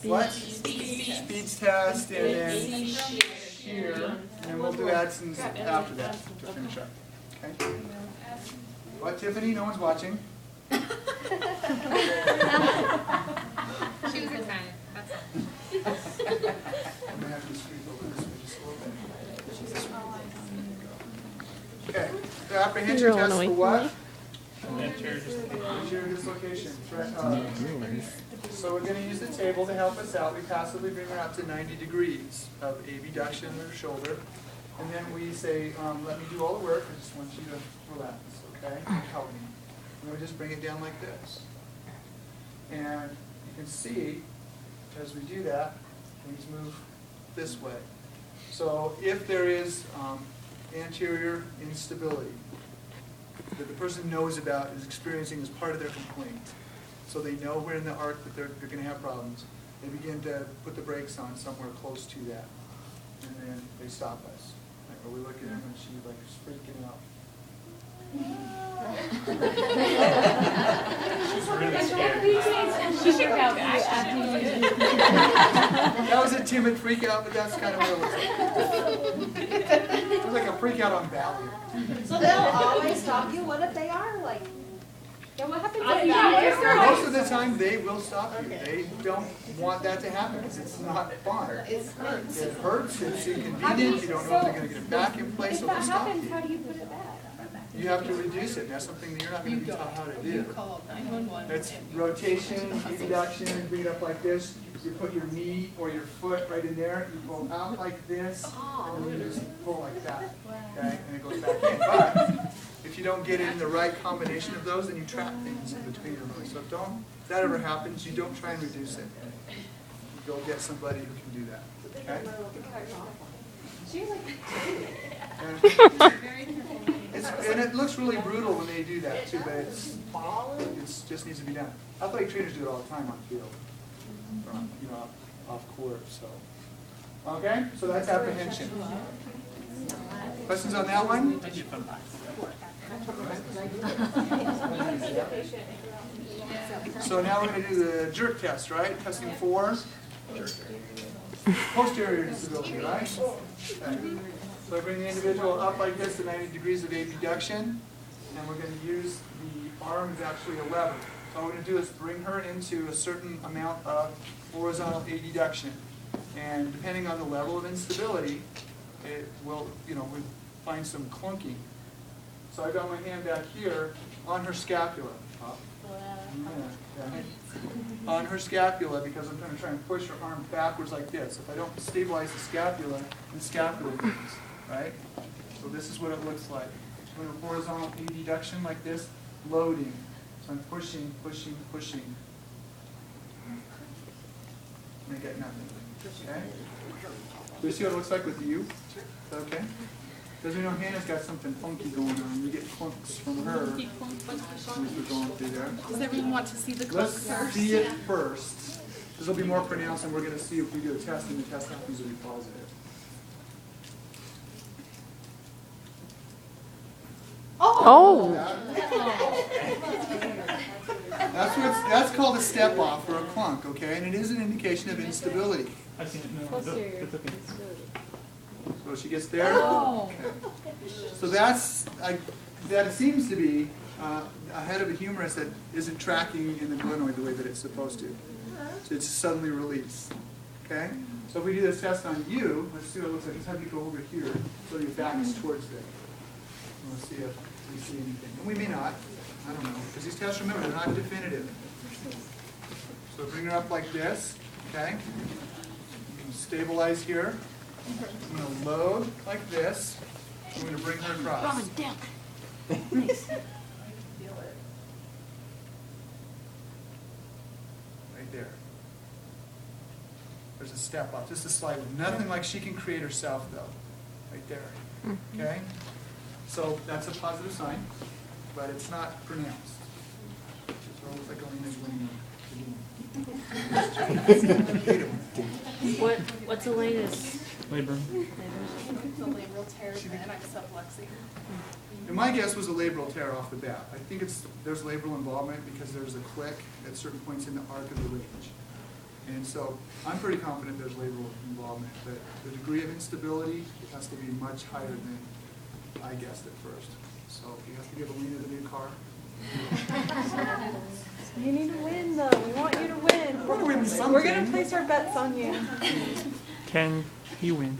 What? Speech test, and then here, and we'll do Addison's after that to finish up. Okay? What, Tiffany? No one's watching. She was retired. That's all. I'm going to have to sweep over this way just a little bit. Okay, the apprehension test for what? Anterior dislocation. So we're going to use the table to help us out. We passively bring her up to 90 degrees of abduction of her shoulder. And then we say, let me do all the work. I just want you to relax, okay? Help me. And then we just bring it down like this. And you can see, as we do that, things move this way. So if there is anterior instability that the person knows about, is experiencing as part of their complaint, so they know where in the arc that they're going to have problems, they begin to put the brakes on somewhere close to that. And then they stop us. Like, or we look at him and she's like freaking out. She's really scared. She should have That was a timid freak out, but that's kind of what it was. It was like a freak out on value. So they'll always stop you? What if they are like... Yeah, what happens Most of the time, they will stop you. They don't want that to happen because it's not fun. It hurts, it's inconvenient, you don't know if they're going to get it back in place, so they'll stop you. How do you put it back? You have to reduce it. That's something that you're not going to be taught how to do. That's rotation, abduction, bring it up like this. You put your knee or your foot right in there, you pull out like this, and then you just pull like that. Okay? And it goes back in. But if you don't get in the right combination of those, then you trap things in between your legs. So if that ever happens, you don't try and reduce it. You go get somebody who can do that. Okay? And it looks really brutal when they do that too, but it just needs to be done. Athletic trainers do it all the time on field, or, off court. So, okay, so that's apprehension. Questions on that one? So now we're going to do the jerk test, right? Testing for posterior disability, right? Okay. So I bring the individual up like this to 90 degrees of abduction, and we're going to use the arm is actually a lever. So what we're going to do is bring her into a certain amount of horizontal abduction, and depending on the level of instability, it will, we find some clunking. So I got my hand back here on her scapula. On her scapula, because I'm going to try and push her arm backwards like this. If I don't stabilize the scapula moves, right? So this is what it looks like. With a horizontal abduction like this, loading. So I'm pushing, pushing, pushing. And I get nothing. Okay? Do you see what it looks like with you? Is that okay? Because we know Hannah's got something funky going on. We get clunks from her as we're going through there. Does everyone want to see the clunks Let's first? see it first. This will be more pronounced, and we're going to see if we do a test, and the test happens to be positive. Oh! That's called a step off or a clunk, okay? And it is an indication of instability. I've seen it. No, it's okay. So she gets there. Okay. So that seems to be a head of a humerus that isn't tracking in the glenoid the way that it's supposed to. So it's suddenly released. Okay? So if we do this test on you, let's see what it looks like. Let's have you go over here so your back is towards there. And let's see if we see anything. And we may not. I don't know. Because these tests, remember, they're not definitive. So bring her up like this. Okay? You can stabilize here. I'm going to load like this. I'm going to bring her across. Right there. There's a step up, just a slight one. Nothing like she can create herself, though. Right there. Okay? So that's a positive sign, but it's not pronounced. So it looks like Elena's winning. What's the latest? Labor. It's a labral tear and I'm subluxing. And my guess was a labral tear off the bat. I think there's labral involvement because there's a click at certain points in the arc of the range. And so I'm pretty confident there's labral involvement, but the degree of instability has to be much higher than I guessed at first. So you have to give Alina the new car. You need to win though, we want you to win. We're gonna win something. We're gonna place our bets on you. Can he win?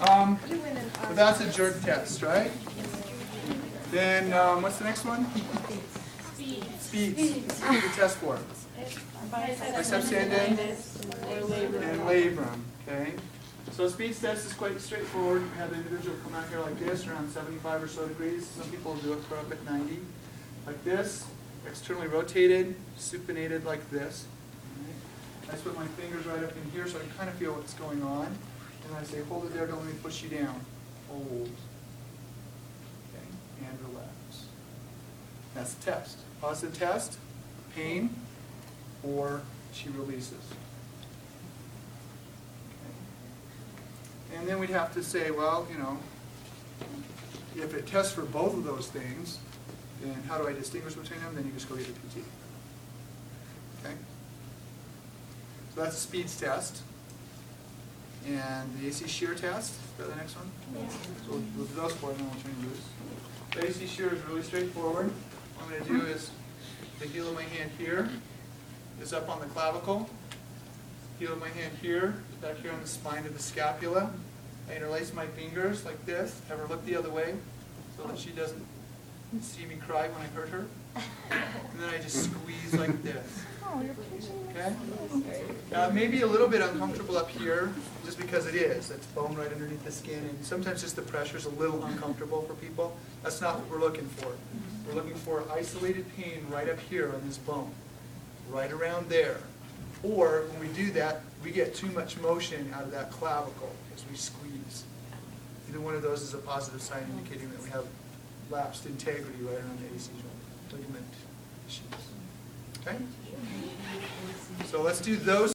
But that's a jerk test, right? Then what's the next one? Speeds. What do you test for? Biceps tendon and labrum. Okay. So a speed test is quite straightforward. We have the individual come out here like this, around 75 or so degrees. Some people do it for up at 90, like this. Externally rotated, supinated like this. I just put my fingers right up in here so I can kind of feel what's going on. And I say, hold it there, don't let me push you down. Hold. Okay, and relax. That's the test. Positive test, pain, or she releases. Okay. And then we'd have to say, well, you know, if it tests for both of those things, then how do I distinguish between them? Then you just go get a PT. Okay? So that's a speeds test. And the AC shear test, is that the next one? Yeah. So we'll do those four and then we'll turn loose. The AC shear is really straightforward. What I'm going to do is the heel of my hand here is up on the clavicle. Heel of my hand here is back here on the spine of the scapula. I interlace my fingers like this, have her look the other way so that she doesn't see me cry when I hurt her. And then I just squeeze like this. Okay? Now it may be a little bit uncomfortable up here, just because it is. It's bone right underneath the skin, and sometimes just the pressure is a little uncomfortable for people. That's not what we're looking for. We're looking for isolated pain right up here on this bone, right around there. Or when we do that, we get too much motion out of that clavicle as we squeeze. Either one of those is a positive sign indicating that we have lapsed integrity right around the AC joint ligament issues. Okay? So let's do those.